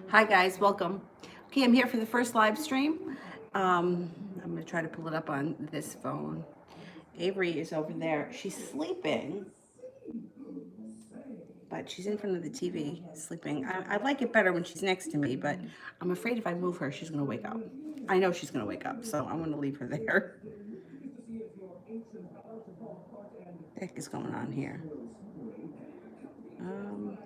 Hi guys, welcome. Okay, I'm here for the first live stream. I'm gonna try to pull it up on this phone. Avery is over there. She's sleeping, but she's in front of the TV sleeping. I like it better when she's next to me, but I'm afraid if I move her, she's gonna wake up. I know she's gonna wake up, so I'm gonna leave her there. What the heck is going on here? Um,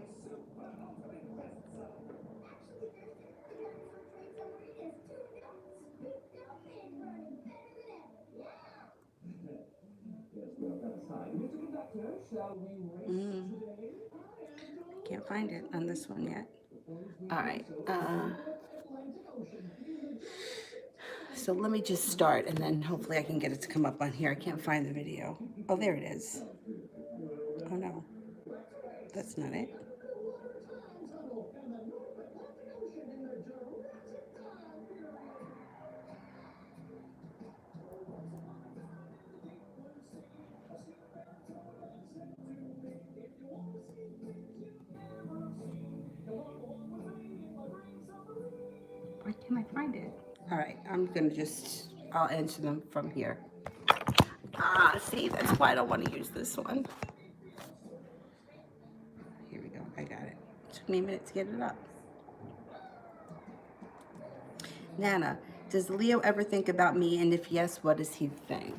mm, can't find it on this one yet. All right. So let me just start and then hopefully I can get it to come up on here. I can't find the video. Oh, there it is. Oh no, that's not it. Why can't I find it? All right, I'll answer them from here. See, that's why I don't want to use this one. Here we go, I got it. Took me a minute to get it up. Nana, does Leo ever think about me? And if yes, what does he think?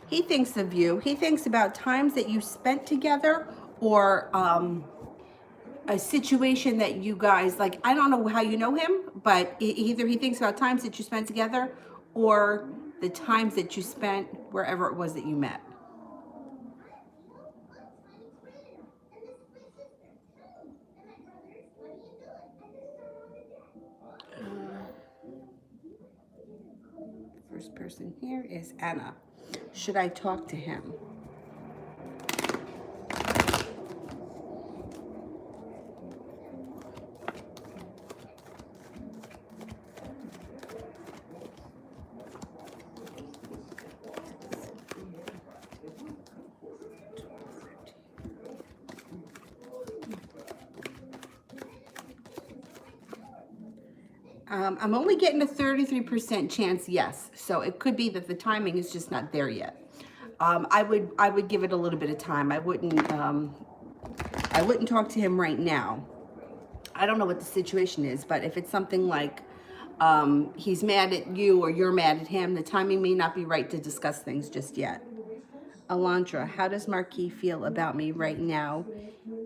He thinks of you. He thinks about times that you spent together or a situation that you guys, like, I don't know how you know him, but either he thinks about times that you spent together or the times that you spent wherever it was that you met. First person here is Anna. Should I talk to him? I'm only getting a 33% chance yes. So it could be that the timing is just not there yet. I would give it a little bit of time. I wouldn't talk to him right now. I don't know what the situation is, but if it's something like he's mad at you or you're mad at him, the timing may not be right to discuss things just yet. Alondra, how does Marquis feel about me right now?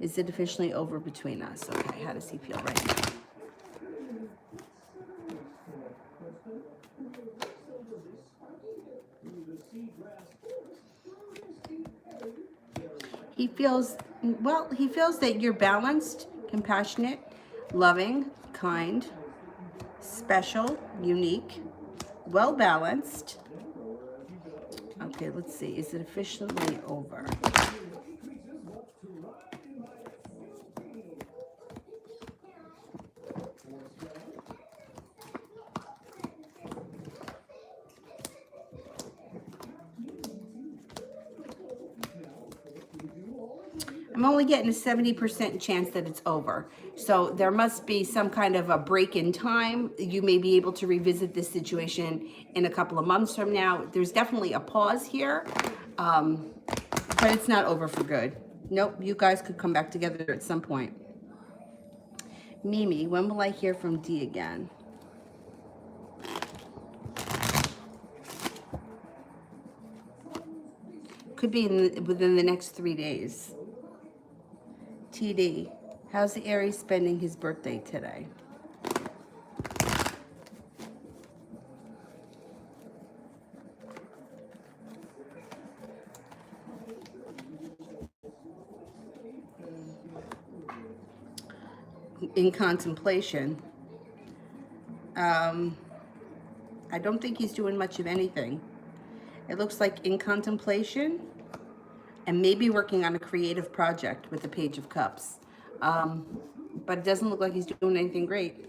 Is it officially over between us? Okay, how does he feel right now? He feels that you're balanced, compassionate, loving, kind, special, unique, well balanced. Okay, let's see. Is it officially over? I'm only getting a 70% chance that it's over. So there must be some kind of a break in time. You may be able to revisit this situation in a couple of months from now. There's definitely a pause here, but it's not over for good. Nope, you guys could come back together at some point. Mimi, when will I hear from D again? Could be within the next 3 days. TD, how's the Aries spending his birthday today? In contemplation. I don't think he's doing much of anything. It looks like in contemplation and maybe working on a creative project with the Page of Cups. but it doesn't look like he's doing anything great.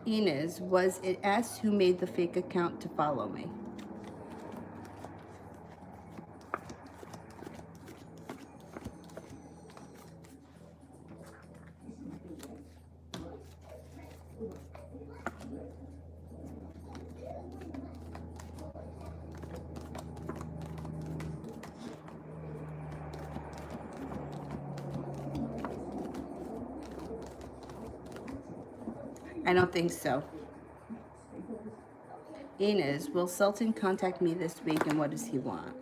Inez, was it S who made the fake account to follow me? I don't think so. Inez, will Sultan contact me this week, and what does he want?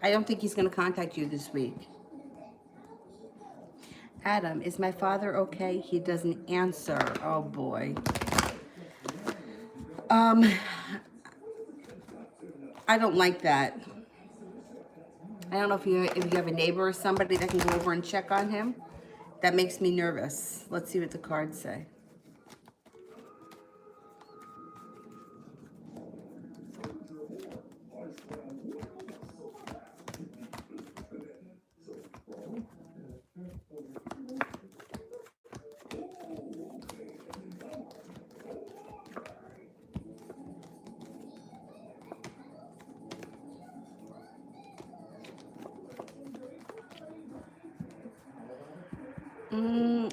I don't think he's going to contact you this week. Adam, is my father okay? He doesn't answer. Oh boy. I don't like that. I don't know if you have a neighbor or somebody that can go over and check on him. That makes me nervous. Let's see what the cards say.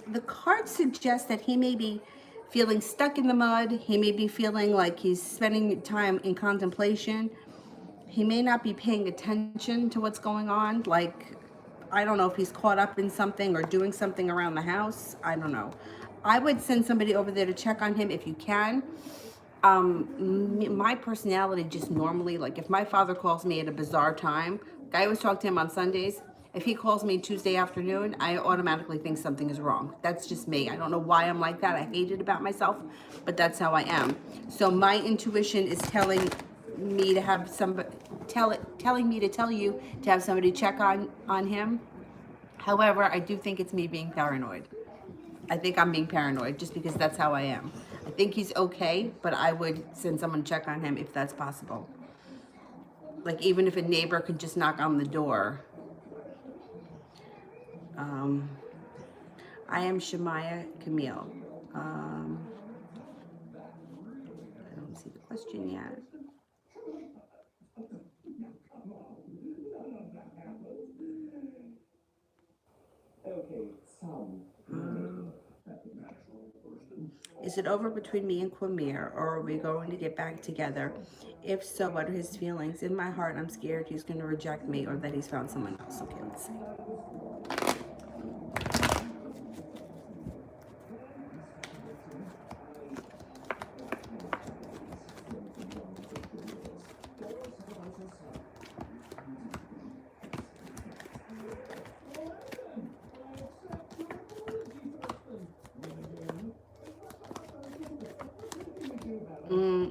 The cards suggest that he may be feeling stuck in the mud. He may be feeling like he's spending time in contemplation. He may not be paying attention to what's going on. Like, I don't know if he's caught up in something or doing something around the house. I don't know. I would send somebody over there to check on him if you can. My personality just normally, like if my father calls me at a bizarre time, I always talk to him on Sundays. If he calls me Tuesday afternoon, I automatically think something is wrong. That's just me. I don't know why I'm like that. I hate it about myself, but that's how I am. So my intuition is telling me to have somebody, telling me to tell you to have somebody check on him. However, I do think it's me being paranoid. I think I'm being paranoid just because that's how I am. I think he's okay, but I would send someone to check on him if that's possible. Like even if a neighbor could just knock on the door. I am Shemaya Camille. I don't see the question yet. Is it over between me and Quamir, or are we going to get back together? If so, what are his feelings? In my heart, I'm scared he's going to reject me or that he's found someone else. Okay, let's see.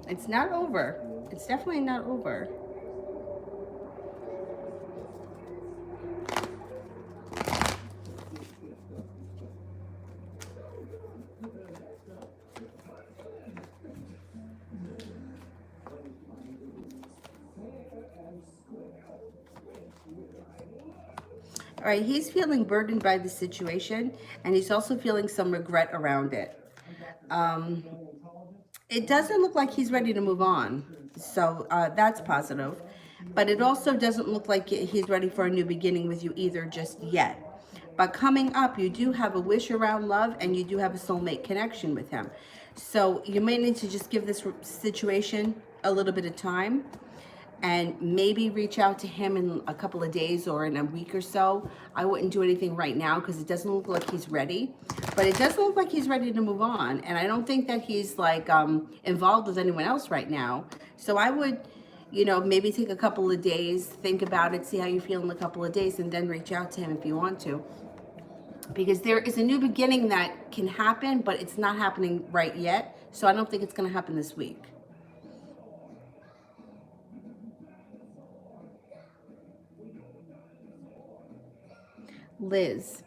It's not over. It's definitely not over. All right, he's feeling burdened by the situation, and he's also feeling some regret around it. It doesn't look like he's ready to move on, so that's positive. But it also doesn't look like he's ready for a new beginning with you either just yet. But coming up, you do have a wish around love, and you do have a soulmate connection with him. So you may need to just give this situation a little bit of time and maybe reach out to him in a couple of days or in a week or so. I wouldn't do anything right now because it doesn't look like he's ready, but it does look like he's ready to move on. And I don't think that he's like involved with anyone else right now. So I would, maybe take a couple of days, think about it, see how you feel in a couple of days, and then reach out to him if you want to. because there is a new beginning that can happen, but it's not happening right yet. So I don't think it's going to happen this week. Liz,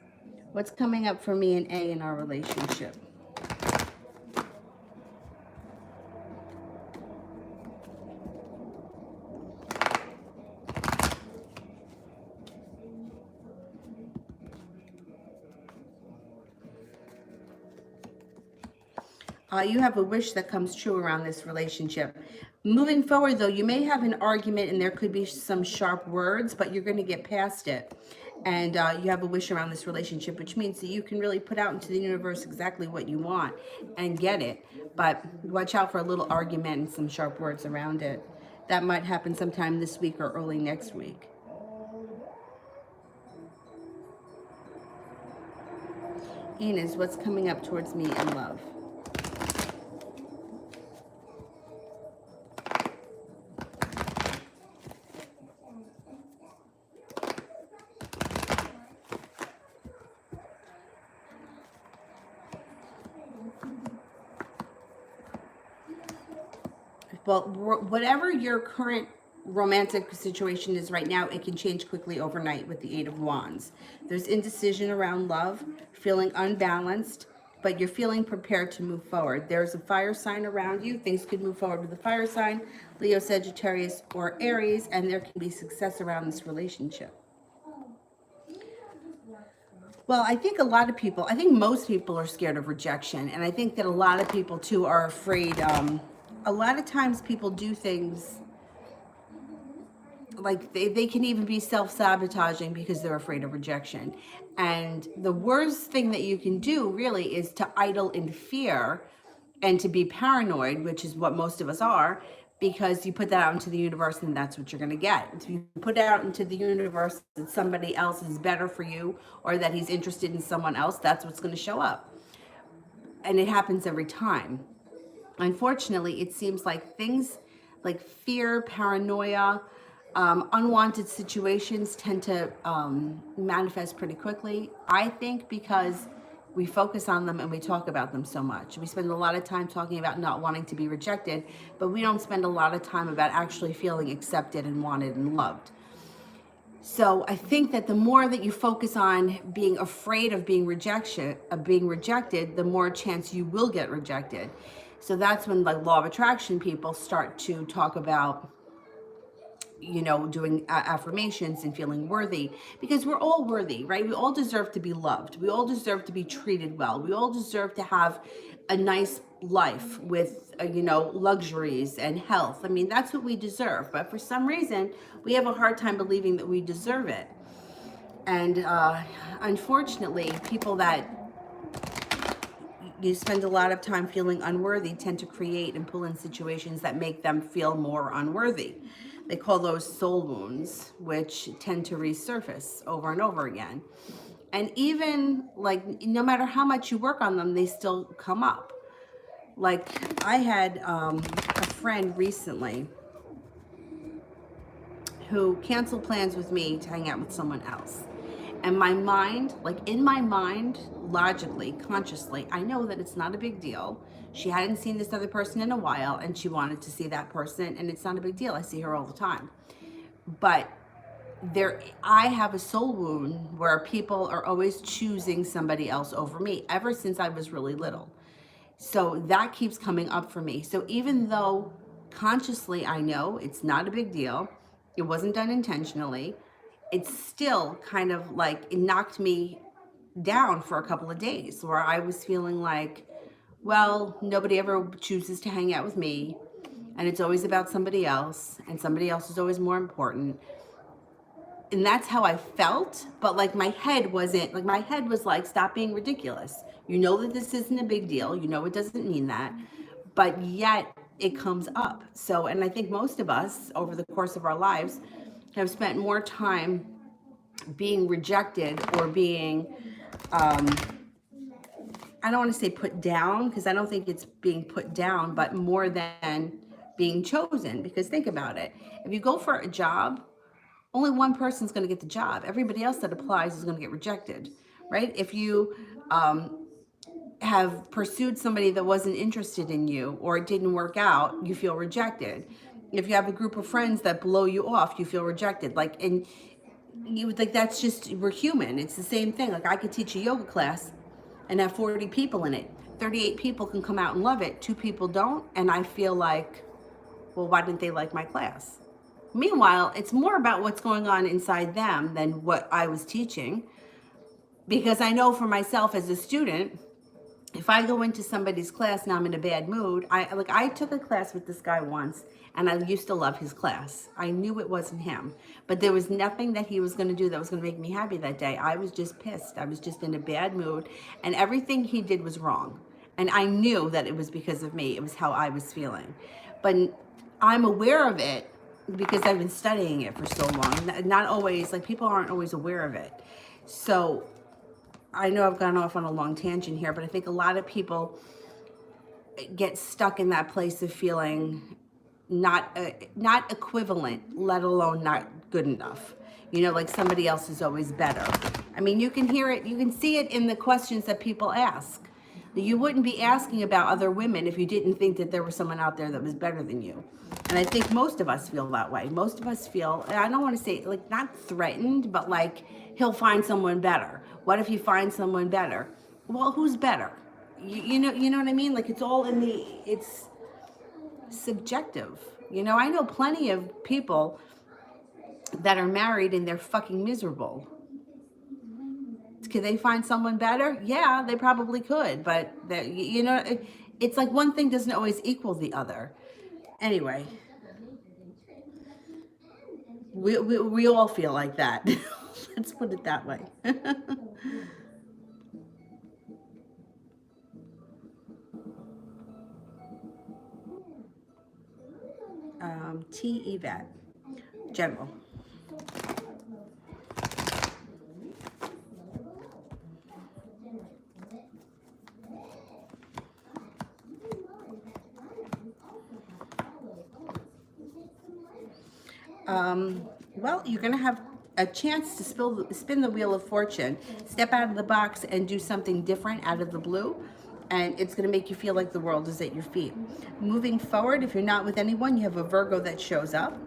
what's coming up for me and A in our relationship? You have a wish that comes true around this relationship. Moving forward, though, you may have an argument and there could be some sharp words, but you're going to get past it. And you have a wish around this relationship, which means that you can really put out into the universe exactly what you want and get it. But watch out for a little argument and some sharp words around it. That might happen sometime this week or early next week. Inez, what's coming up towards me in love? Well, whatever your current romantic situation is right now, it can change quickly overnight with the Eight of Wands. There's indecision around love, feeling unbalanced, but you're feeling prepared to move forward. There's a fire sign around you. Things could move forward with a fire sign, Leo, Sagittarius, or Aries, and there can be success around this relationship. Well, I think most people are scared of rejection. And I think that a lot of people too are afraid. A lot of times people do things like they can even be self-sabotaging because they're afraid of rejection. And the worst thing that you can do really is to idle in fear and to be paranoid, which is what most of us are, because you put that out into the universe and that's what you're going to get. If you put out into the universe that somebody else is better for you or that he's interested in someone else, that's what's going to show up. And it happens every time. Unfortunately, it seems like things like fear, paranoia, unwanted situations tend to manifest pretty quickly. I think because we focus on them and we talk about them so much. We spend a lot of time talking about not wanting to be rejected, but we don't spend a lot of time about actually feeling accepted and wanted and loved. So I think that the more that you focus on being afraid of being rejected, the more chance you will get rejected. So that's when like law of attraction people start to talk about, doing affirmations and feeling worthy, because we're all worthy, right? We all deserve to be loved. We all deserve to be treated well. We all deserve to have a nice life with, luxuries and health. I mean, that's what we deserve. But for some reason, we have a hard time believing that we deserve it. And unfortunately, people that you spend a lot of time feeling unworthy tend to create and pull in situations that make them feel more unworthy. They call those soul wounds, which tend to resurface over and over again. And even like, no matter how much you work on them, they still come up. Like I had a friend recently who canceled plans with me to hang out with someone else. And my mind, like in my mind, logically, consciously, I know that it's not a big deal. She hadn't seen this other person in a while and she wanted to see that person, and it's not a big deal. I see her all the time. But I have a soul wound where people are always choosing somebody else over me ever since I was really little. So that keeps coming up for me. So even though consciously I know it's not a big deal, it wasn't done intentionally, it's still kind of like it knocked me down for a couple of days where I was feeling like, well, nobody ever chooses to hang out with me, and it's always about somebody else, and somebody else is always more important. And that's how I felt, but like my head was like, stop being ridiculous. You know that this isn't a big deal. You know it doesn't mean that, but yet it comes up. So, and I think most of us over the course of our lives have spent more time being rejected or being, I don't want to say put down, because I don't think it's being put down, but more than being chosen. Because think about it. If you go for a job, only one person's going to get the job. Everybody else that applies is going to get rejected, right? If you have pursued somebody that wasn't interested in you or it didn't work out, you feel rejected. If you have a group of friends that blow you off, you feel rejected. Like, and you would like, that's just, we're human. It's the same thing. Like, I could teach a yoga class and have 40 people in it. 38 people can come out and love it. 2 people don't. And I feel like, well, why didn't they like my class? Meanwhile, it's more about what's going on inside them than what I was teaching. Because I know for myself as a student, if I go into somebody's class and I'm in a bad mood, I took a class with this guy once and I used to love his class. I knew it wasn't him, but there was nothing that he was going to do that was going to make me happy that day. I was just pissed. I was just in a bad mood and everything he did was wrong. And I knew that it was because of me. It was how I was feeling. But I'm aware of it because I've been studying it for so long. Not always, like, people aren't always aware of it. So I know I've gone off on a long tangent here, but I think a lot of people get stuck in that place of feeling not equivalent, let alone not good enough. You know, like somebody else is always better. I mean, you can hear it, you can see it in the questions that people ask. You wouldn't be asking about other women if you didn't think that there was someone out there that was better than you. And I think most of us feel that way. Most of us feel, and I don't want to say like not threatened, but like he'll find someone better. What if he finds someone better? Well, who's better? You know what I mean? Like, it's all in the, it's subjective. You know, I know plenty of people that are married and they're fucking miserable. Could they find someone better? Yeah, they probably could, but you know, it's like one thing doesn't always equal the other. Anyway, we all feel like that. Let's put it that way. T. Yvette, general. Well, you're going to have a chance to spin the wheel of fortune, step out of the box and do something different out of the blue. And it's going to make you feel like the world is at your feet. Moving forward, if you're not with anyone, you have a Virgo that shows up.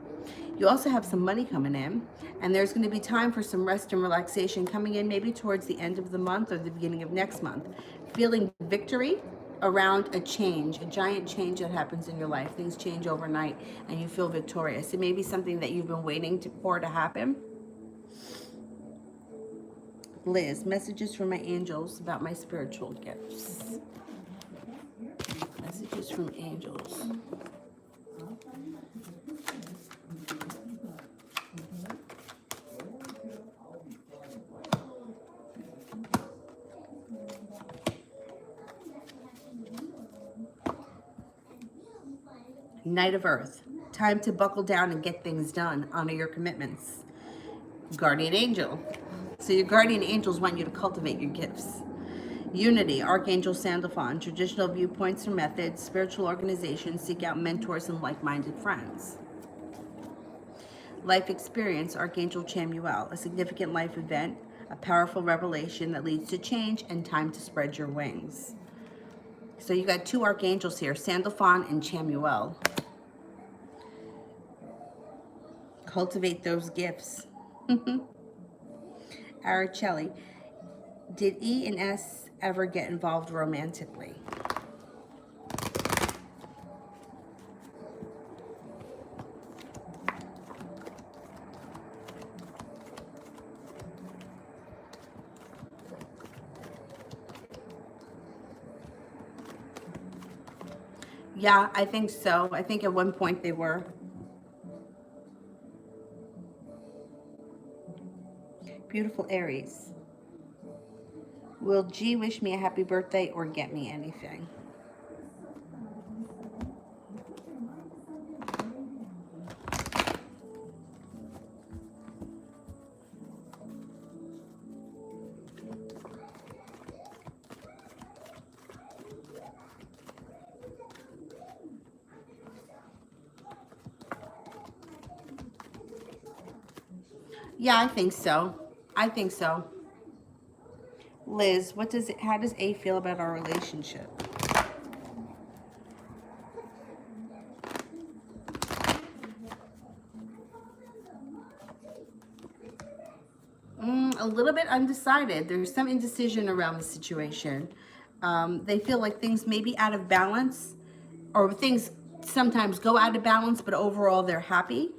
You also have some money coming in, and there's going to be time for some rest and relaxation coming in maybe towards the end of the month or the beginning of next month. Feeling victory around a change, a giant change that happens in your life. Things change overnight and you feel victorious. It may be something that you've been waiting for to happen. Liz, messages from my angels about my spiritual gifts. Messages from angels. Knight of Earth. Time to buckle down and get things done. Honor your commitments. Guardian Angel. So your guardian angels want you to cultivate your gifts. Unity, Archangel Sandalphon. Traditional viewpoints or methods, spiritual organizations, seek out mentors and like-minded friends. Life experience, Archangel Chamuel. A significant life event, a powerful revelation that leads to change and time to spread your wings. So you got 2 archangels here, Sandalphon and Chamuel. Cultivate those gifts. Araceli, did E and S ever get involved romantically? Yeah, I think so. I think at one point they were. Beautiful Aries. Will G wish me a happy birthday or get me anything? Yeah, I think so. I think so. Liz, how does A feel about our relationship? A little bit undecided. There's some indecision around the situation. They feel like things may be out of balance, or things sometimes go out of balance, but overall they're happy.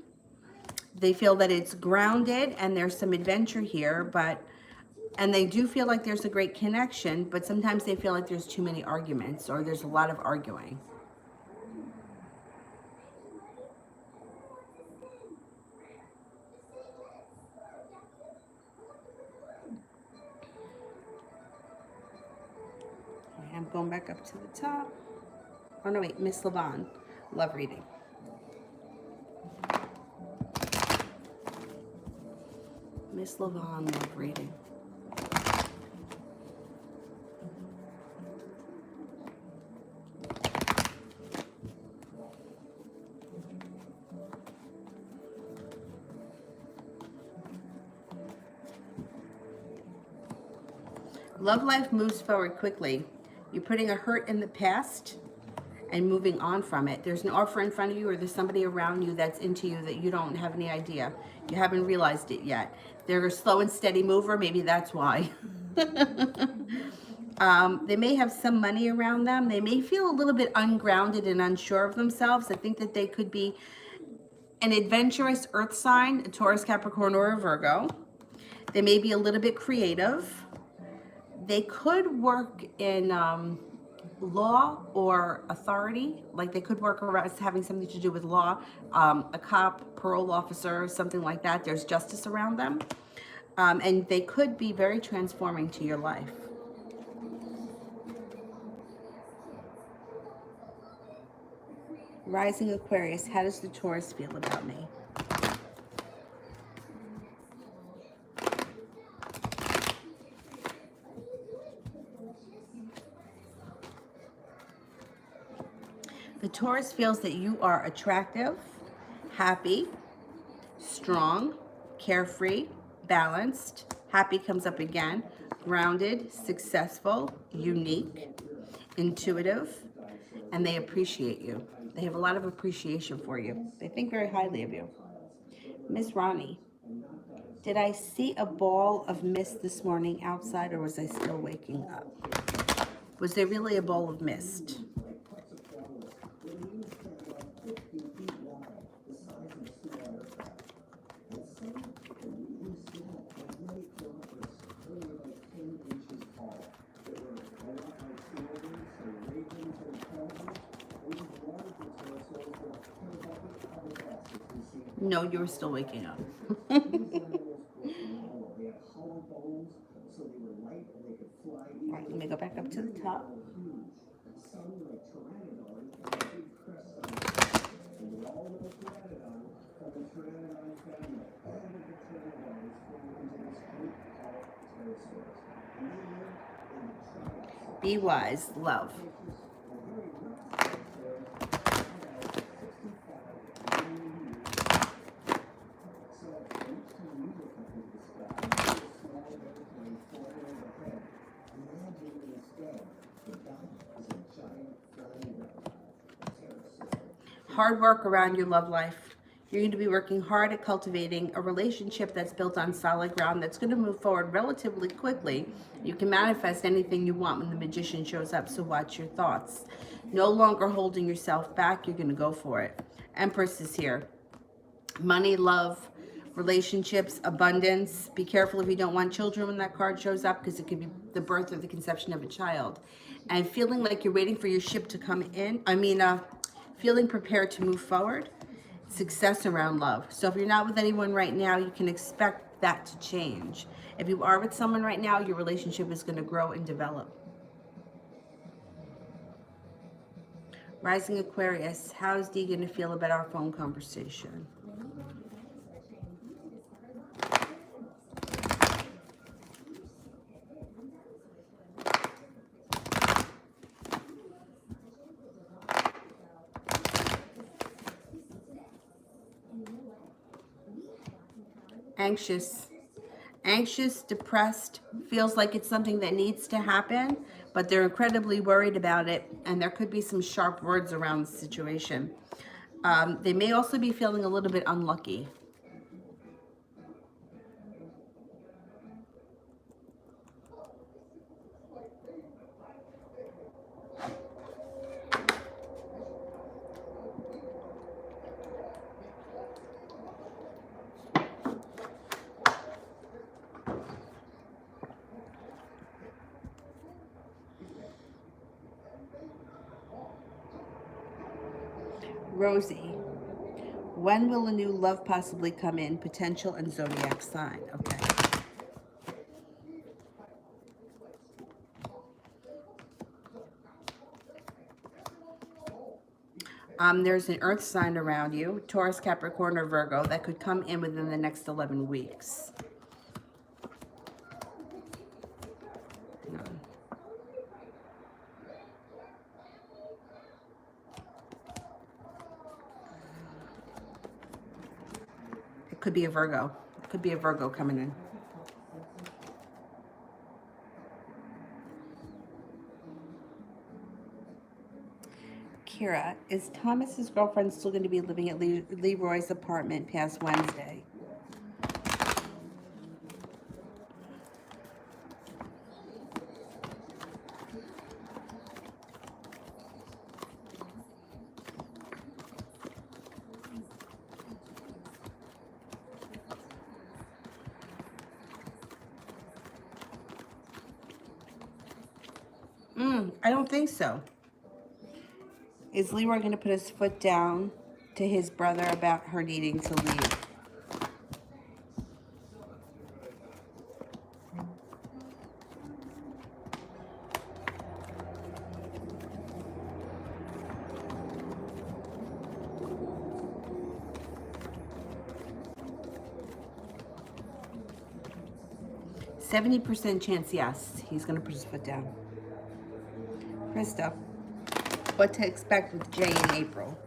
They feel that it's grounded and there's some adventure here, and they do feel like there's a great connection, but sometimes they feel like there's too many arguments or there's a lot of arguing. I'm going back up to the top. Oh no, wait, Miss Levon, love reading. Miss Levon, love reading. Love life moves forward quickly. You're putting a hurt in the past and moving on from it. There's an offer in front of you, or there's somebody around you that's into you that you don't have any idea. You haven't realized it yet. They're a slow and steady mover. Maybe that's why. They may have some money around them. They may feel a little bit ungrounded and unsure of themselves. I think that they could be an adventurous earth sign, a Taurus, Capricorn, or a Virgo. They may be a little bit creative. They could work in law or authority. Like they could work around having something to do with law, a cop, parole officer, something like that. There's justice around them. And they could be very transforming to your life. Rising Aquarius, how does the Taurus feel about me? The Taurus feels that you are attractive, happy, strong, carefree, balanced. Happy comes up again. Grounded, successful, unique, intuitive, and they appreciate you. They have a lot of appreciation for you. They think very highly of you. Miss Ronnie, did I see a ball of mist this morning outside, or was I still waking up? Was there really a ball of mist? No, you were still waking up. All right, let me go back up to the top. Be wise, love. Hard work around your love life. You're going to be working hard at cultivating a relationship that's built on solid ground, that's going to move forward relatively quickly. You can manifest anything you want when the magician shows up, so watch your thoughts. No longer holding yourself back, you're going to go for it. Empress is here. Money, love, relationships, abundance. Be careful if you don't want children when that card shows up, because it could be the birth or the conception of a child. And feeling like you're waiting for your ship to come in. Feeling prepared to move forward. Success around love. So if you're not with anyone right now, you can expect that to change. If you are with someone right now, your relationship is going to grow and develop. Rising Aquarius, how's Dee going to feel about our phone conversation? Anxious. Anxious, depressed, feels like it's something that needs to happen, but they're incredibly worried about it, and there could be some sharp words around the situation. They may also be feeling a little bit unlucky. Rosie, when will a new love possibly come in? Potential and zodiac sign. Okay. There's an earth sign around you, Taurus, Capricorn, or Virgo, that could come in within the next 11 weeks. It could be a Virgo. It could be a Virgo coming in. Kira, is Thomas's girlfriend still going to be living at Leroy's apartment past Wednesday? I don't think so. Is Leroy going to put his foot down to his brother about her needing to leave? 70% chance, yes, he's going to put his foot down. Krista, what to expect with Jay in April?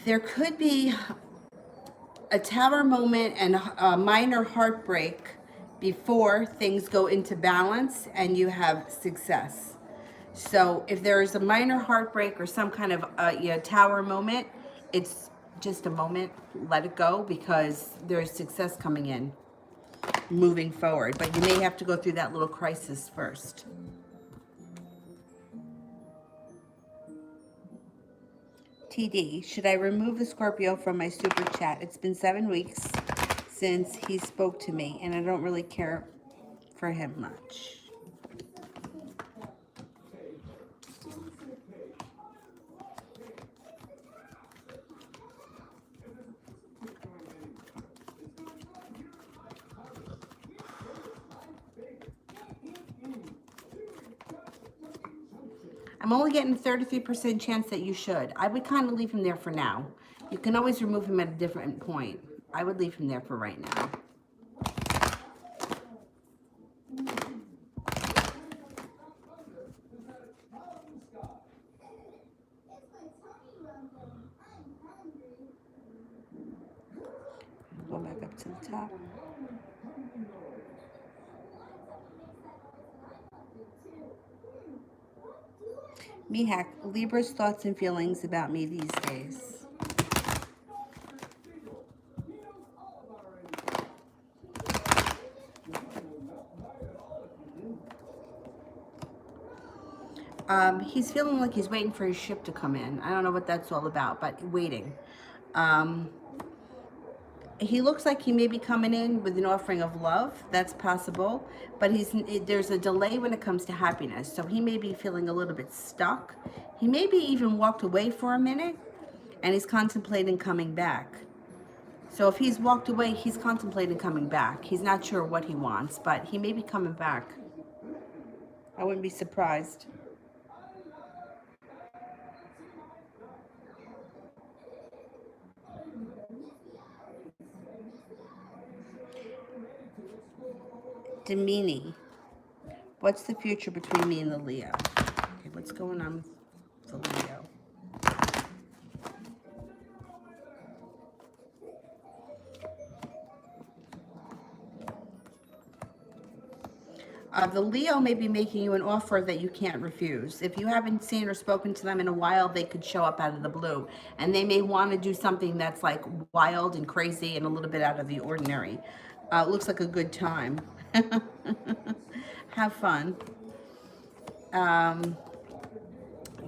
There could be a tower moment and a minor heartbreak before things go into balance and you have success. So if there is a minor heartbreak or some kind of tower moment, it's just a moment. Let it go, because there's success coming in, moving forward. But you may have to go through that little crisis first. TD, should I remove the Scorpio from my super chat? It's been 7 weeks since he spoke to me, and I don't really care for him much. I'm only getting a 33% chance that you should. I would kind of leave him there for now. You can always remove him at a different point. I would leave him there for right now. Go back up to the top. Mihak, Libra's thoughts and feelings about me these days. He's feeling like he's waiting for his ship to come in. I don't know what that's all about, but waiting. He looks like he may be coming in with an offering of love. That's possible, but there's a delay when it comes to happiness. So he may be feeling a little bit stuck. He maybe even walked away for a minute, and he's contemplating coming back. So if he's walked away, he's contemplating coming back. He's not sure what he wants, but he may be coming back. I wouldn't be surprised. Demini. What's the future between me and the Leo? Okay, what's going on with the Leo? The Leo may be making you an offer that you can't refuse. If you haven't seen or spoken to them in a while, they could show up out of the blue. And they may want to do something that's like wild and crazy and a little bit out of the ordinary. Looks like a good time. Have fun.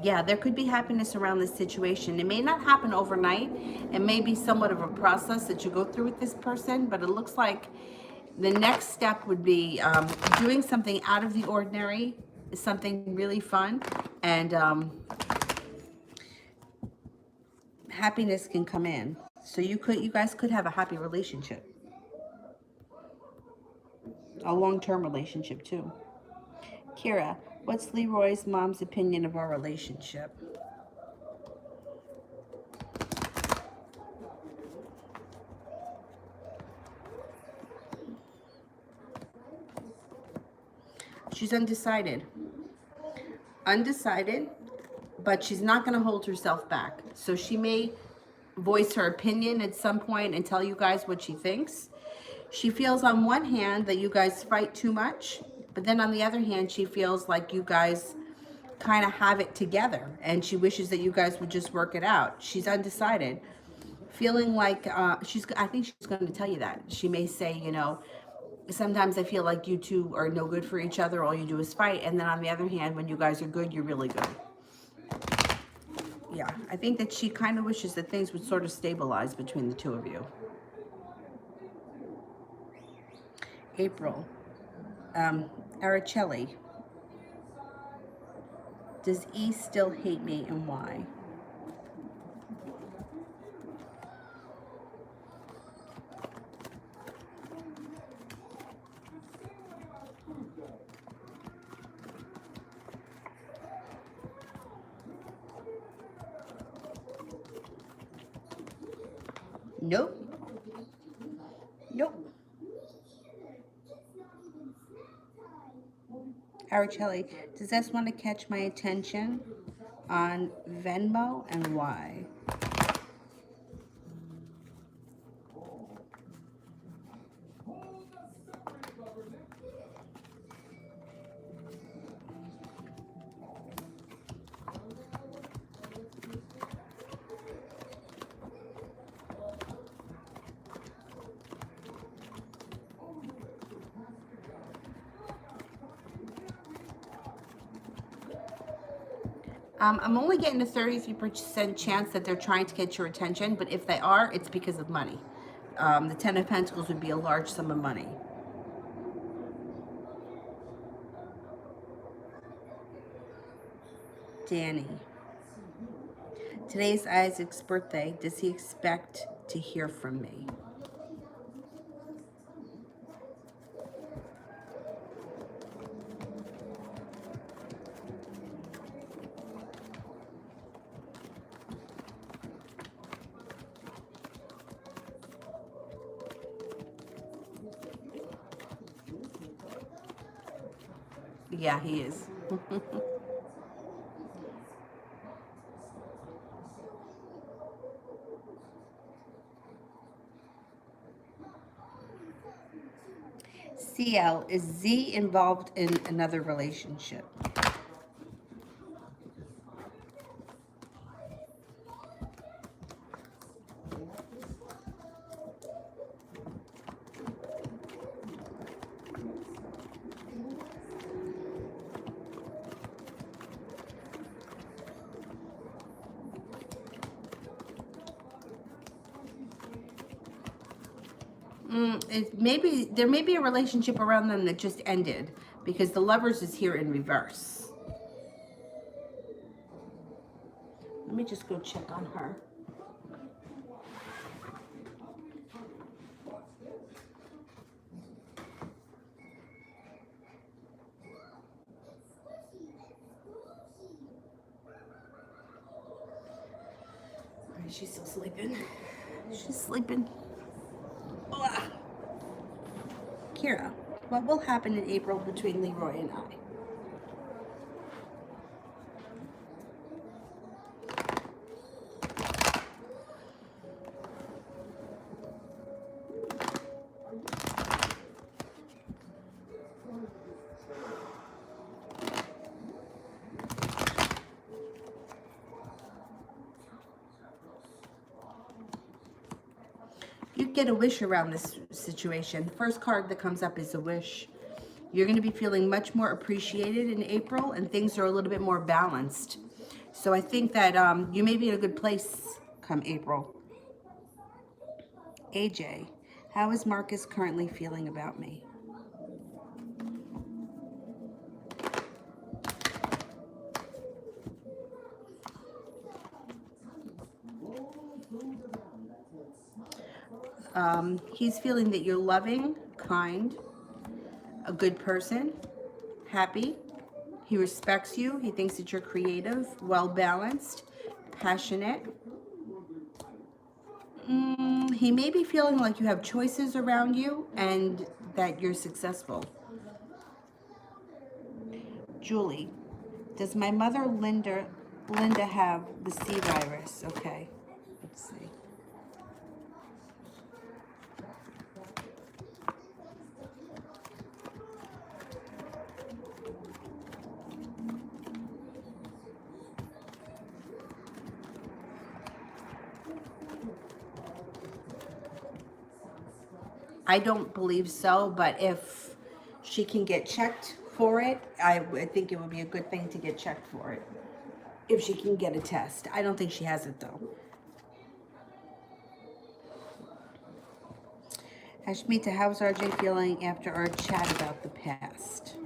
Yeah, there could be happiness around this situation. It may not happen overnight. It may be somewhat of a process that you go through with this person, but it looks like the next step would be doing something out of the ordinary, something really fun, and happiness can come in. So you guys could have a happy relationship, a long-term relationship too. Kira, what's Leroy's mom's opinion of our relationship? She's undecided. Undecided, but she's not going to hold herself back. So she may voice her opinion at some point and tell you guys what she thinks. She feels on one hand that you guys fight too much, but then on the other hand, she feels like you guys kind of have it together and she wishes that you guys would just work it out. She's undecided. Feeling like I think she's going to tell you that. She may say, you know, sometimes I feel like you two are no good for each other. All you do is fight. And then on the other hand, when you guys are good, you're really good. Yeah, I think that she kind of wishes that things would sort of stabilize between the two of you. April. Araceli. Does E still hate me and why? Nope. Nope. Araceli, does this want to catch my attention on Venmo and why? I'm only getting a 33% chance that they're trying to get your attention, but if they are, it's because of money. The Ten of Pentacles would be a large sum of money. Danny. Today's Isaac's birthday. Does he expect to hear from me? Yeah, he is. CL, is Z involved in another relationship? There may be a relationship around them that just ended because the Lovers is here in reverse. Let me just go check on her. She's still sleeping. She's sleeping. Ugh. Kira. What will happen in April between Leroy and I? You get a wish around this situation. The first card that comes up is a wish. You're going to be feeling much more appreciated in April, and things are a little bit more balanced. So I think that you may be in a good place come April. AJ, how is Marcus currently feeling about me? He's feeling that you're loving, kind, a good person, happy. He respects you. He thinks that you're creative, well-balanced, passionate. He may be feeling like you have choices around you and that you're successful. Julie, does my mother Linda have the C virus? Okay, let's see. I don't believe so, but if she can get checked for it, I think it would be a good thing to get checked for it. If she can get a test. I don't think she has it though. Ashmita, how's RJ feeling after our chat about the past?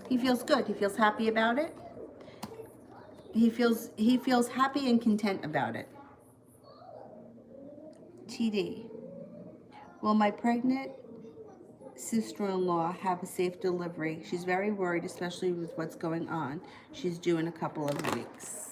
He feels good. He feels happy about it. He feels happy and content about it. TD, will my pregnant sister-in-law have a safe delivery? She's very worried, especially with what's going on. She's due in a couple of weeks.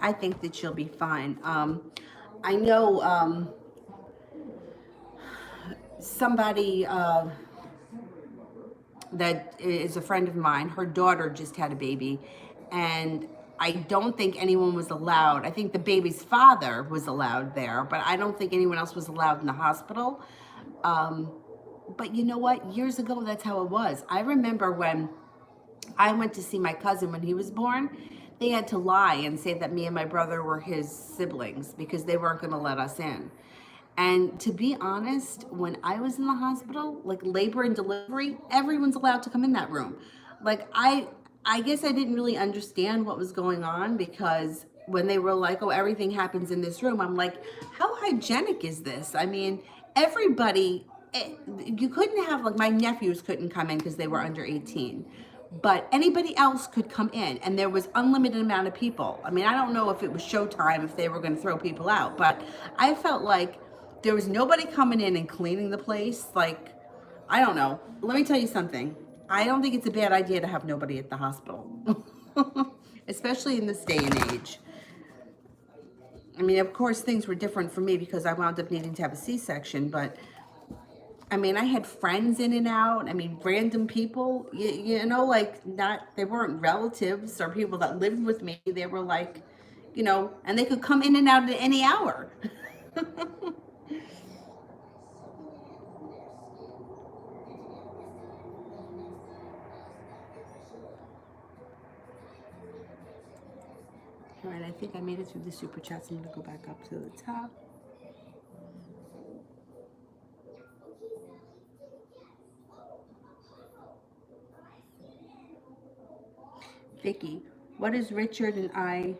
I think that she'll be fine. I know somebody that is a friend of mine, her daughter just had a baby, and I don't think anyone was allowed. I think the baby's father was allowed there, but I don't think anyone else was allowed in the hospital. But you know what? Years ago, that's how it was. I remember when I went to see my cousin when he was born, they had to lie and say that me and my brother were his siblings because they weren't going to let us in. And to be honest, when I was in the hospital, like labor and delivery, everyone's allowed to come in that room. Like I guess I didn't really understand what was going on because when they were like, "Oh, everything happens in this room," I'm like, "How hygienic is this?" I mean, everybody, you couldn't have, like, my nephews couldn't come in because they were under 18. But anybody else could come in, and there was unlimited amount of people. I mean, I don't know if it was showtime, if they were going to throw people out, but I felt like there was nobody coming in and cleaning the place. Like, I don't know. Let me tell you something. I don't think it's a bad idea to have nobody at the hospital, especially in this day and age. I mean, of course, things were different for me because I wound up needing to have a C-section, but I mean, I had friends in and out. I mean, random people, you know, like, they weren't relatives or people that lived with me. They were like, you know, and they could come in and out at any hour. All right, I think I made it through the super chats. I'm going to go back up to the top. Vicky, what Richard and I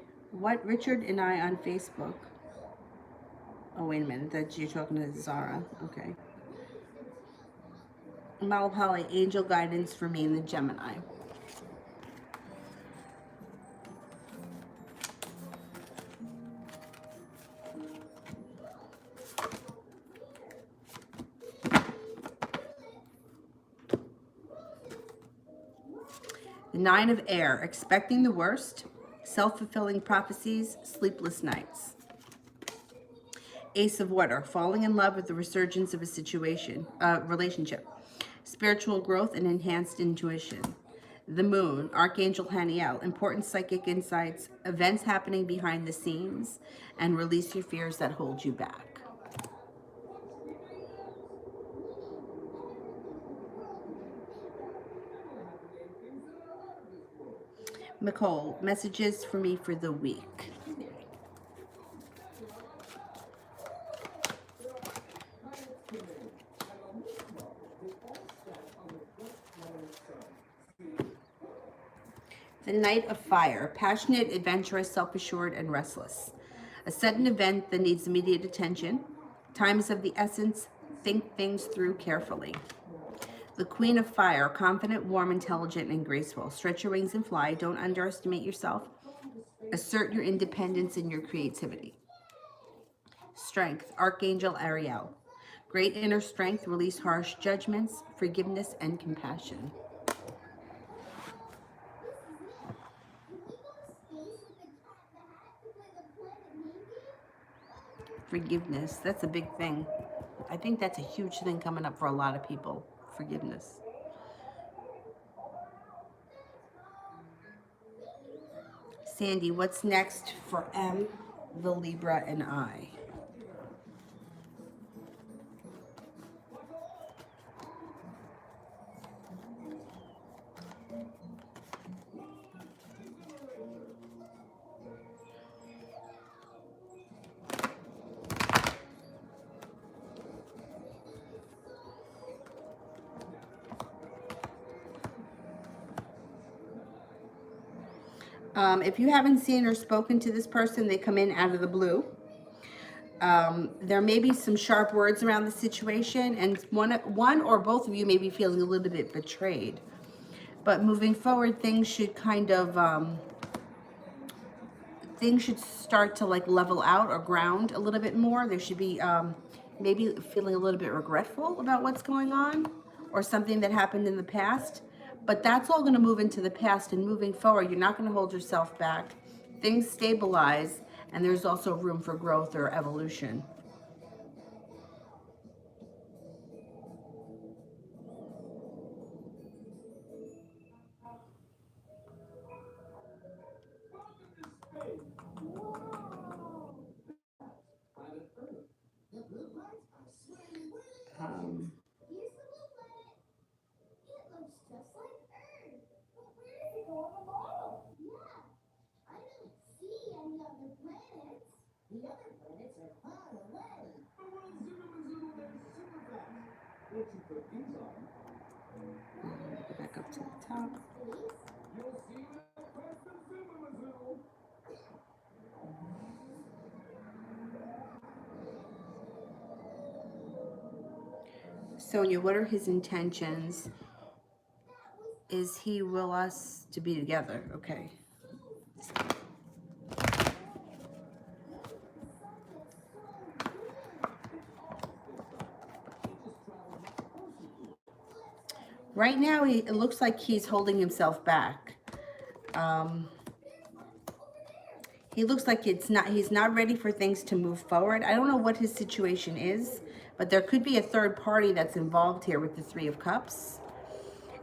on Facebook? Oh, wait a minute. That you're talking to Zara. Okay. Malapali, angel guidance for me in the Gemini. The Nine of Air, expecting the worst, self-fulfilling prophecies, sleepless nights. Ace of Water, falling in love with the resurgence of a relationship, spiritual growth and enhanced intuition. The Moon, Archangel Haniel, important psychic insights, events happening behind the scenes, and release your fears that hold you back. Nicole, messages for me for the week. The Knight of Fire, passionate, adventurous, self-assured, and restless. A sudden event that needs immediate attention. Time is of the essence. Think things through carefully. The Queen of Fire, confident, warm, intelligent, and graceful. Stretch your wings and fly. Don't underestimate yourself. Assert your independence and your creativity. Strength, Archangel Ariel. Great inner strength, release harsh judgments, forgiveness, and compassion. Forgiveness, that's a big thing. I think that's a huge thing coming up for a lot of people. Forgiveness. Sandy, what's next for M, the Libra, and I? If you haven't seen or spoken to this person, they come in out of the blue. There may be some sharp words around the situation, and one or both of you may be feeling a little bit betrayed. But moving forward, things should kind of, things should start to like level out or ground a little bit more. There should be maybe feeling a little bit regretful about what's going on or something that happened in the past. But that's all going to move into the past, and moving forward, you're not going to hold yourself back. Things stabilize, and there's also room for growth or evolution. Um, Back up to the top. Sonia, what are his intentions? Is he will us to be together? Okay. Right now, it looks like he's holding himself back. He looks like he's not ready for things to move forward. I don't know what his situation is, but there could be a third party that's involved here with the Three of Cups.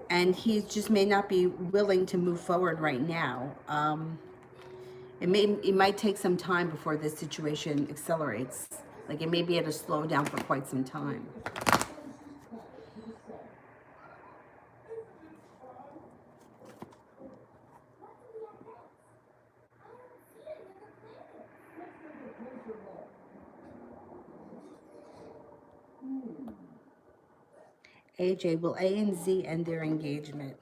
And he just may not be willing to move forward right now. It might take some time before this situation accelerates. Like it may be at a slow down for quite some time. AJ, will A and Z end their engagement?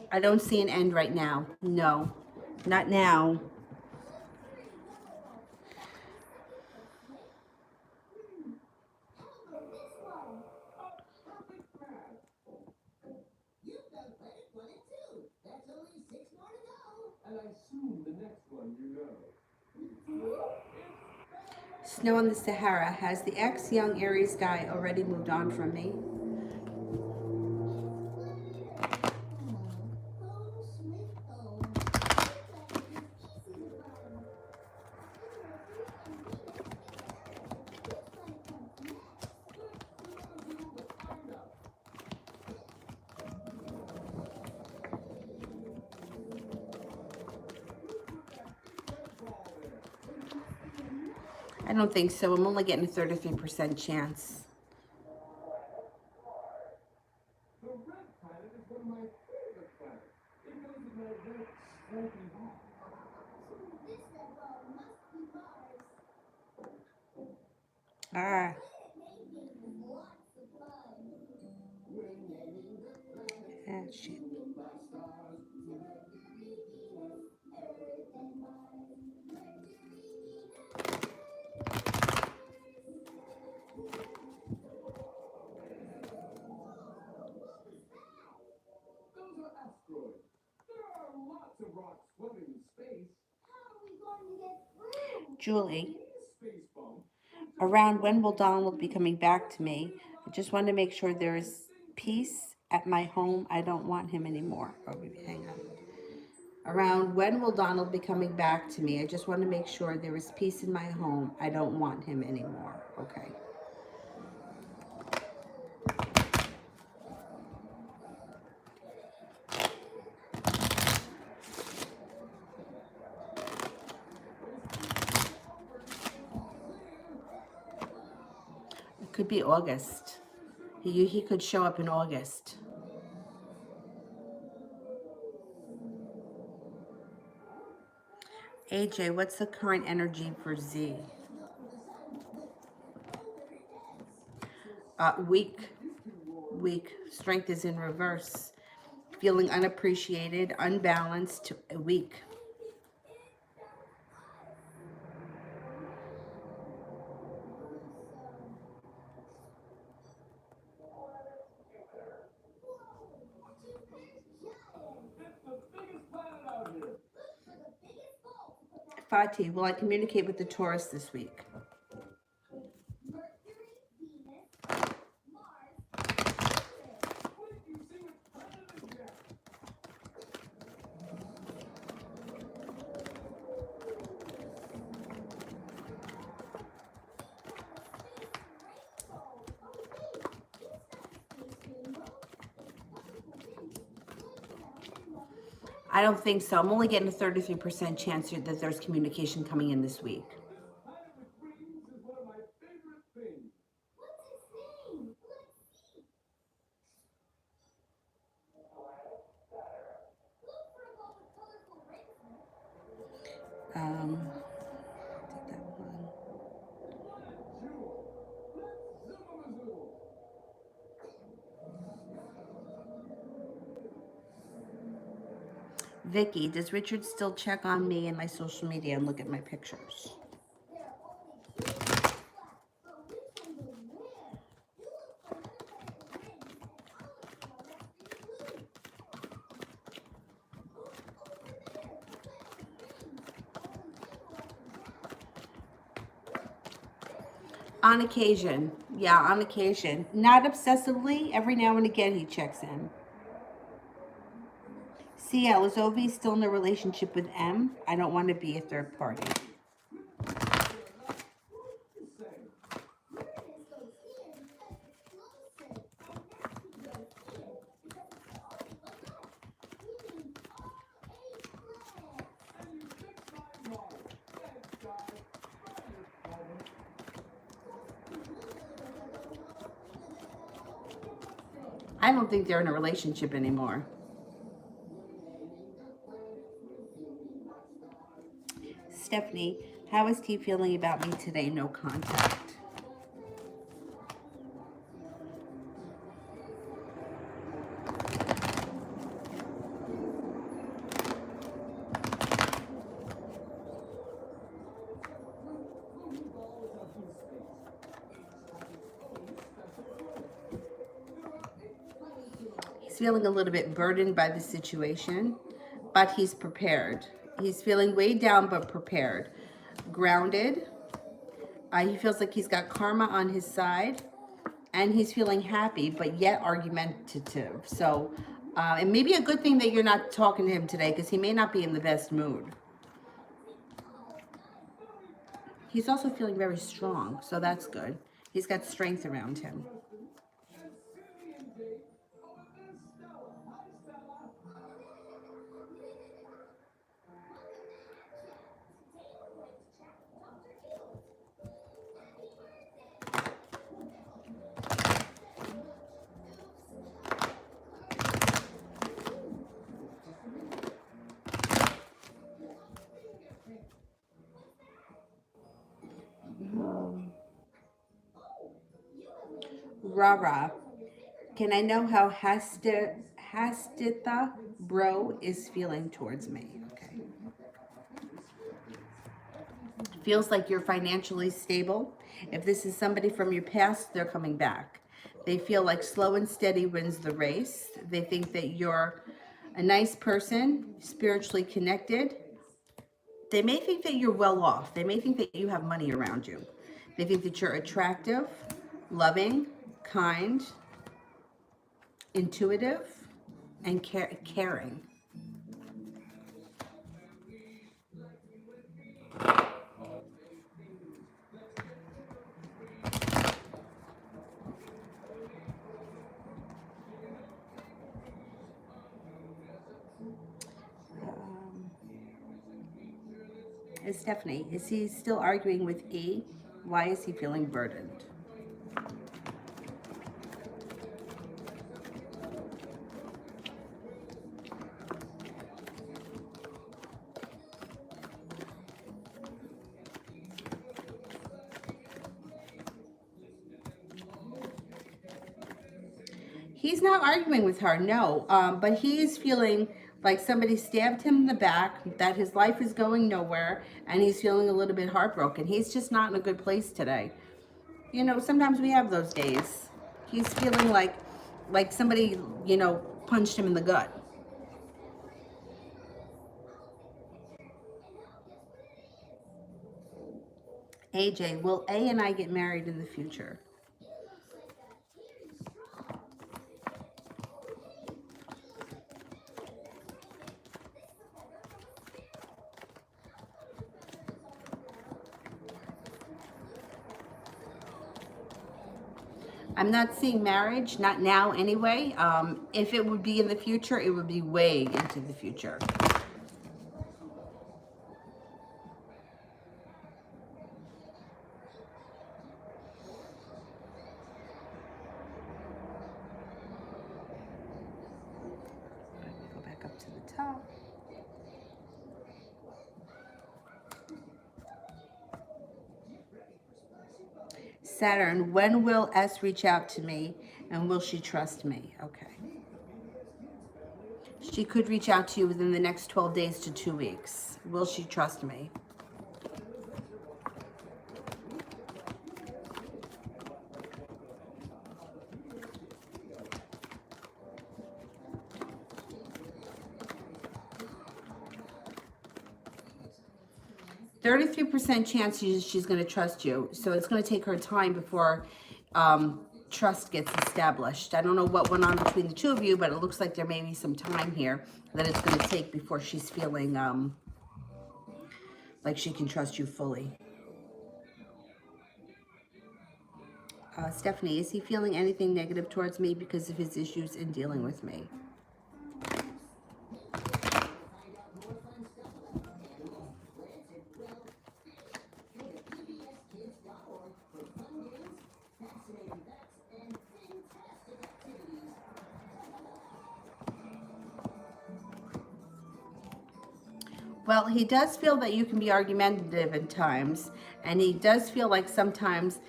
I don't see an end right now. No, not now. Snow on the Sahara. Has the ex-young Aries guy already moved on from me? I don't think so. I'm only getting a 33% chance. Ah. Ah, shit. Julie, around when will Donald be coming back to me? I just want to make sure there's peace at my home. I don't want him anymore. Oh, hang on. Around when will Donald be coming back to me? I just want to make sure there is peace in my home. I don't want him anymore. Okay. It could be August. He could show up in August. AJ, what's the current energy for Z? Weak. Weak. Strength is in reverse. Feeling unappreciated, unbalanced, weak. Fatih, will I communicate with the Taurus this week? I don't think so. I'm only getting a 33% chance that there's communication coming in this week. Take that one. Vicky, does Richard still check on me and my social media and look at my pictures? On occasion. Yeah, on occasion. Not obsessively. Every now and again he checks in. CL, is Ovi still in a relationship with M? I don't want to be a third party. I don't think they're in a relationship anymore. Stephanie, how is T feeling about me today? No contact. feeling a little bit burdened by the situation, but he's prepared. He's feeling weighed down, but prepared. Grounded. He feels like he's got karma on his side, and he's feeling happy, but yet argumentative. So, it may be a good thing that you're not talking to him today, because he may not be in the best mood. He's also feeling very strong, so that's good. He's got strength around him. Rara, can I know how Hastitha bro is feeling towards me? Okay. Feels like you're financially stable. If this is somebody from your past, they're coming back. They feel like slow and steady wins the race. They think that you're a nice person, spiritually connected. They may think that you're well off. They may think that you have money around you. They think that you're attractive, loving, kind, intuitive, and caring. Stephanie, is he still arguing with E? Why is he feeling burdened? He's not arguing with her, no, but he is feeling like somebody stabbed him in the back, that his life is going nowhere, and he's feeling a little bit heartbroken. He's just not in a good place today. You know, sometimes we have those days. He's feeling like somebody, you know, punched him in the gut. AJ, will A and I get married in the future? I'm not seeing marriage, not now anyway. If it would be in the future, it would be way into the future. Go back up to the top. Saturn, when will S reach out to me, and will she trust me? Okay. She could reach out to you within the next 12 days to 2 weeks. Will she trust me? %33% chance she's going to trust you. So it's going to take her time before trust gets established. I don't know what went on between the two of you, but it looks like there may be some time here that it's going to take before she's feeling like she can trust you fully. Stephanie, is he feeling anything negative towards me because of his issues in dealing with me? Well, he does feel that you can be argumentative at times, and he does feel like sometimes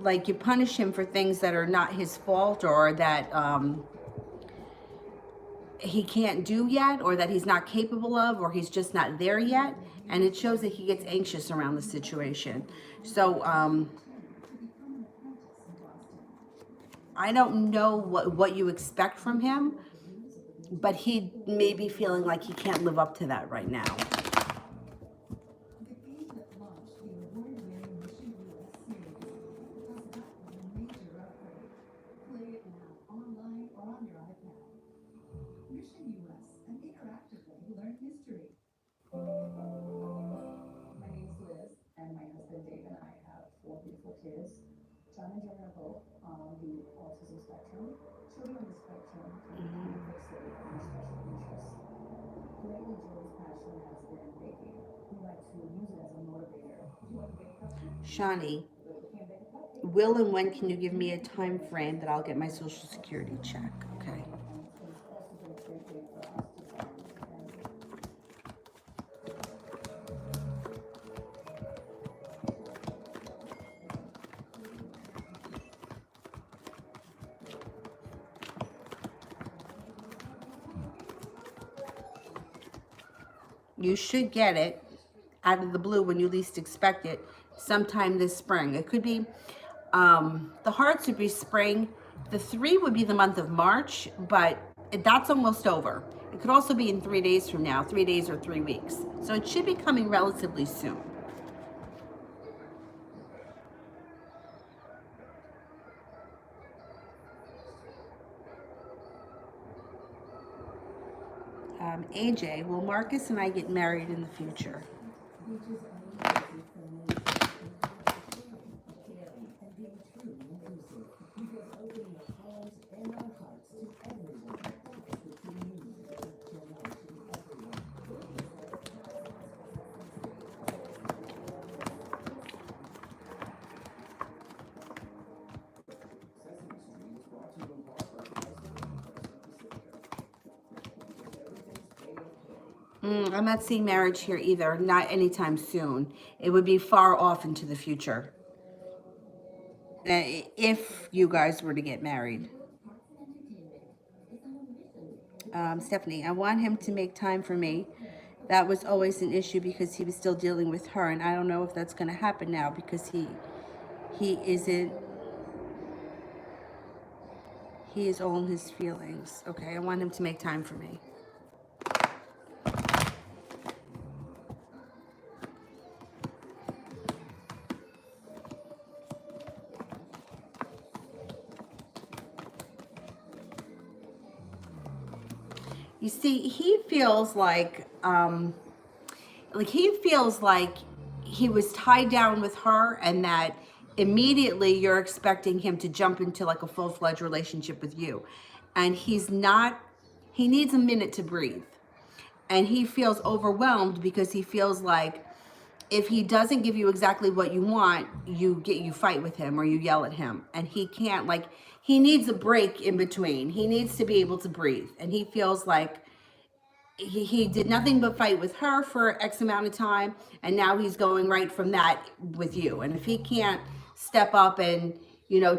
like you punish him for things that are not his fault, or that he can't do yet, or that he's not capable of, or he's just not there yet, and it shows that he gets anxious around the situation. So I don't know what you expect from him, but he may be feeling like he can't live up to that right now. Shawnee, will and when can you give me a time frame that I'll get my Social Security check? Okay. You should get it out of the blue when you least expect it sometime this spring. It could be, the hearts would be spring. The 3 would be the month of March, but that's almost over. It could also be in 3 days from now, 3 days or 3 weeks. So it should be coming relatively soon. AJ, will Marcus and I get married in the future? I'm not seeing marriage here either, not anytime soon. It would be far off into the future. If you guys were to get married. Stephanie, I want him to make time for me. That was always an issue because he was still dealing with her, and I don't know if that's going to happen now because he isn't. He is all in his feelings. Okay, I want him to make time for me. You see, he feels like he was tied down with her, and that immediately you're expecting him to jump into like a full-fledged relationship with you, and he's not. He needs a minute to breathe, and he feels overwhelmed because he feels like if he doesn't give you exactly what you want, you fight with him or you yell at him, and he can't, like, he needs a break in between. He needs to be able to breathe, and he feels like he did nothing but fight with her for X amount of time, and now he's going right from that with you. And if he can't step up and,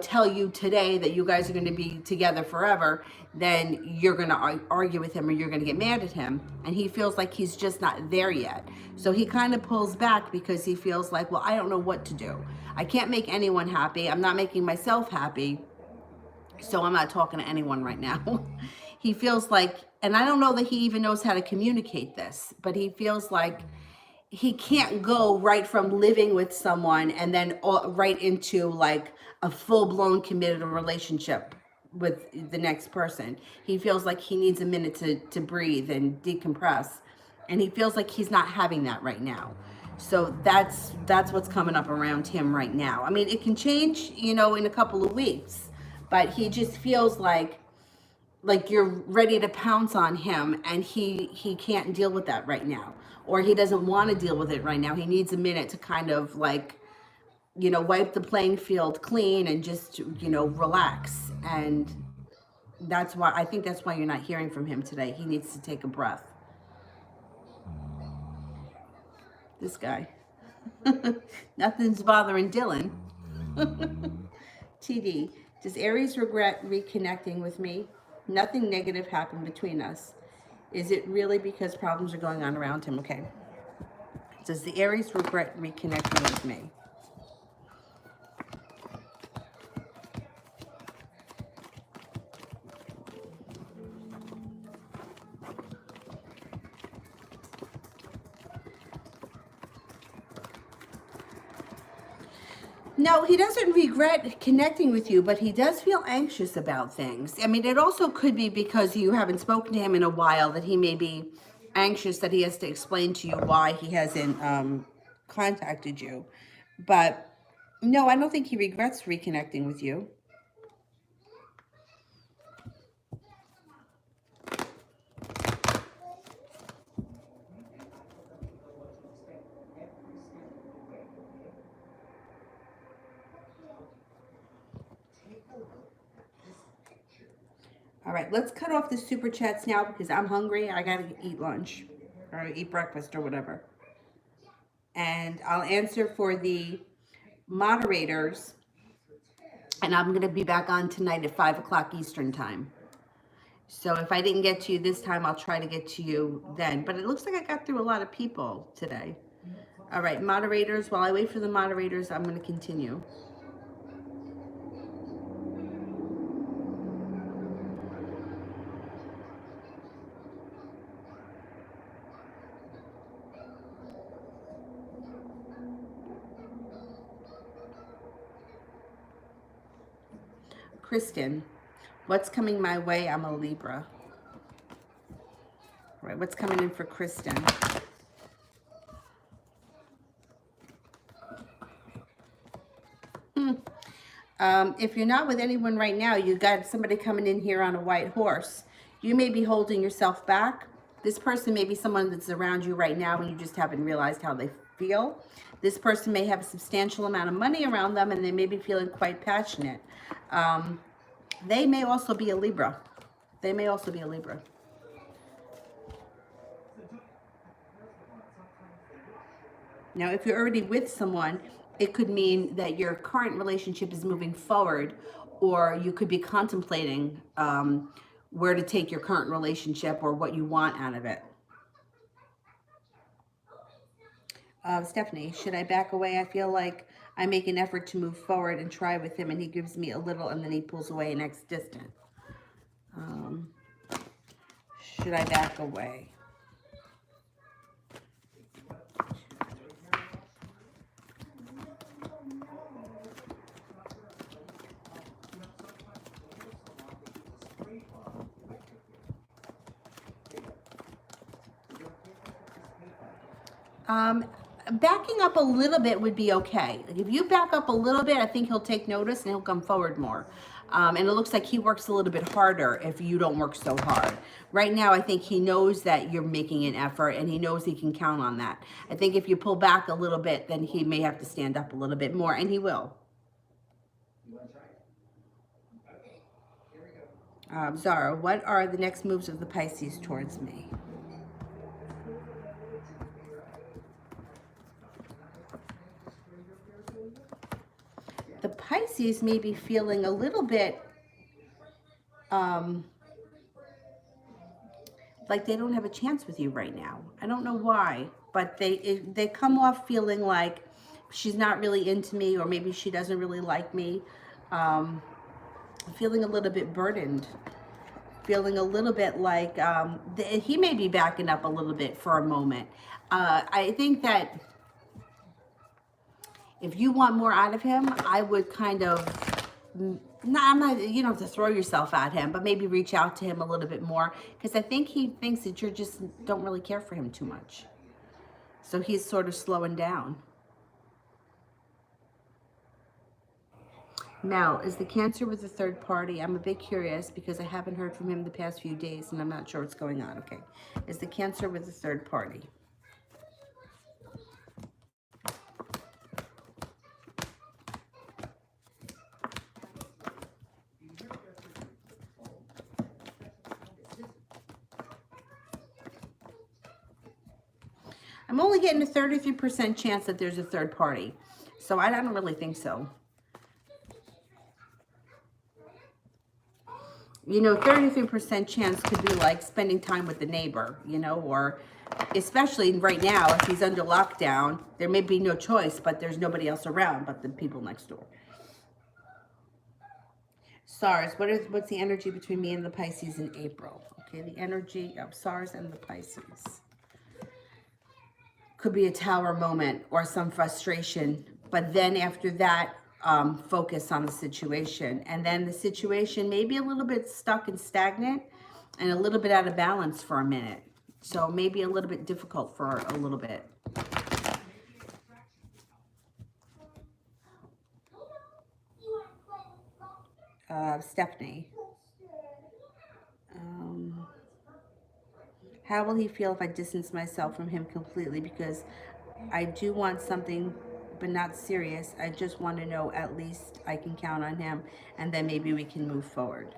tell you today that you guys are going to be together forever, then you're going to argue with him or you're going to get mad at him. And he feels like he's just not there yet. So he kind of pulls back because he feels like, well, I don't know what to do. I can't make anyone happy. I'm not making myself happy. So I'm not talking to anyone right now. He feels like, and I don't know that he even knows how to communicate this, but he feels like he can't go right from living with someone and then right into like a full-blown committed relationship with the next person. He feels like he needs a minute to breathe and decompress. And he feels like he's not having that right now. So that's what's coming up around him right now. I mean, it can change, in a couple of weeks, but he just feels like you're ready to pounce on him, and he can't deal with that right now, or he doesn't want to deal with it right now. He needs a minute to kind of wipe the playing field clean and just relax. And I think that's why you're not hearing from him today. He needs to take a breath. This guy. Nothing's bothering Dylan. TD, does Aries regret reconnecting with me? Nothing negative happened between us. Is it really because problems are going on around him? Okay. Does the Aries regret reconnecting with me? No, he doesn't regret connecting with you, but he does feel anxious about things. I mean, it also could be because you haven't spoken to him in a while that he may be anxious that he has to explain to you why he hasn't contacted you. But no, I don't think he regrets reconnecting with you. All right, let's cut off the super chats now because I'm hungry. I got to eat lunch or eat breakfast or whatever. And I'll answer for the moderators. And I'm going to be back on tonight at 5 o'clock Eastern time. So if I didn't get to you this time, I'll try to get to you then. But it looks like I got through a lot of people today. All right, moderators. While I wait for the moderators, I'm going to continue. Kristen, what's coming my way? I'm a Libra. All right, what's coming in for Kristen? If you're not with anyone right now, you got somebody coming in here on a white horse. You may be holding yourself back. This person may be someone that's around you right now and you just haven't realized how they feel. This person may have a substantial amount of money around them and they may be feeling quite passionate. They may also be a Libra. They may also be a Libra. Now, if you're already with someone, it could mean that your current relationship is moving forward, or you could be contemplating where to take your current relationship or what you want out of it. Stephanie, should I back away? I feel like I make an effort to move forward and try with him, and he gives me a little, and then he pulls away and acts distant. Should I back away? Backing up a little bit would be okay. Like if you back up a little bit, I think he'll take notice and he'll come forward more. And it looks like he works a little bit harder if you don't work so hard. Right now, I think he knows that you're making an effort and he knows he can count on that. I think if you pull back a little bit, then he may have to stand up a little bit more, and he will. Zara, what are the next moves of the Pisces towards me? The Pisces may be feeling a little bit like they don't have a chance with you right now. I don't know why, but they come off feeling like she's not really into me, or maybe she doesn't really like me. Feeling a little bit burdened. Feeling a little bit like he may be backing up a little bit for a moment. I think that if you want more out of him, I would kind of, I'm not, you don't have to throw yourself at him, but maybe reach out to him a little bit more, because I think he thinks that you just don't really care for him too much. So he's sort of slowing down. Mel, is the Cancer with the third party? I'm a bit curious because I haven't heard from him the past few days and I'm not sure what's going on. Okay. Is the Cancer with the third party? I'm only getting a 33% chance that there's a third party. So I don't really think so. You know, 33% chance could be like spending time with the neighbor, you know, or especially right now, if he's under lockdown, there may be no choice, but there's nobody else around but the people next door. SARS, what's the energy between me and the Pisces in April? Okay, the energy of SARS and the Pisces. Could be a tower moment or some frustration, but then after that, focus on the situation. And then the situation may be a little bit stuck and stagnant and a little bit out of balance for a minute. So maybe a little bit difficult for a little bit. Stephanie. How will he feel if I distance myself from him completely? Because I do want something, but not serious. I just want to know at least I can count on him, and then maybe we can move forward.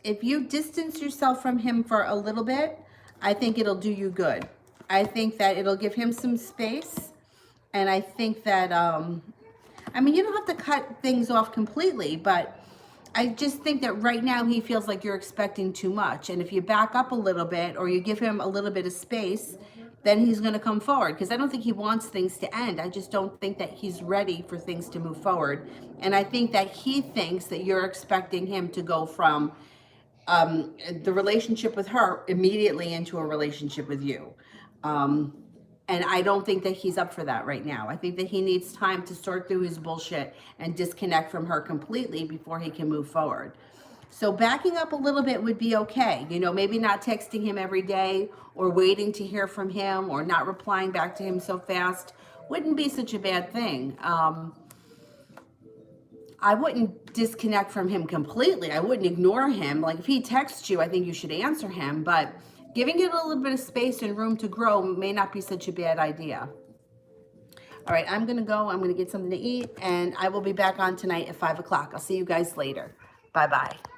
If you distance yourself from him for a little bit, I think it'll do you good. I think that it'll give him some space. And I think that, I mean, you don't have to cut things off completely, but I just think that right now he feels like you're expecting too much. And if you back up a little bit or you give him a little bit of space, then he's going to come forward. Because I don't think he wants things to end. I just don't think that he's ready for things to move forward. And I think that he thinks that you're expecting him to go from the relationship with her immediately into a relationship with you. And I don't think that he's up for that right now. I think that he needs time to sort through his bullshit and disconnect from her completely before he can move forward. So backing up a little bit would be okay. You know, maybe not texting him every day or waiting to hear from him or not replying back to him so fast wouldn't be such a bad thing. I wouldn't disconnect from him completely. I wouldn't ignore him. Like if he texts you, I think you should answer him, but giving it a little bit of space and room to grow may not be such a bad idea. All right, I'm gonna go. I'm gonna get something to eat, and I will be back on tonight at 5 o'clock. I'll see you guys later. Bye-bye.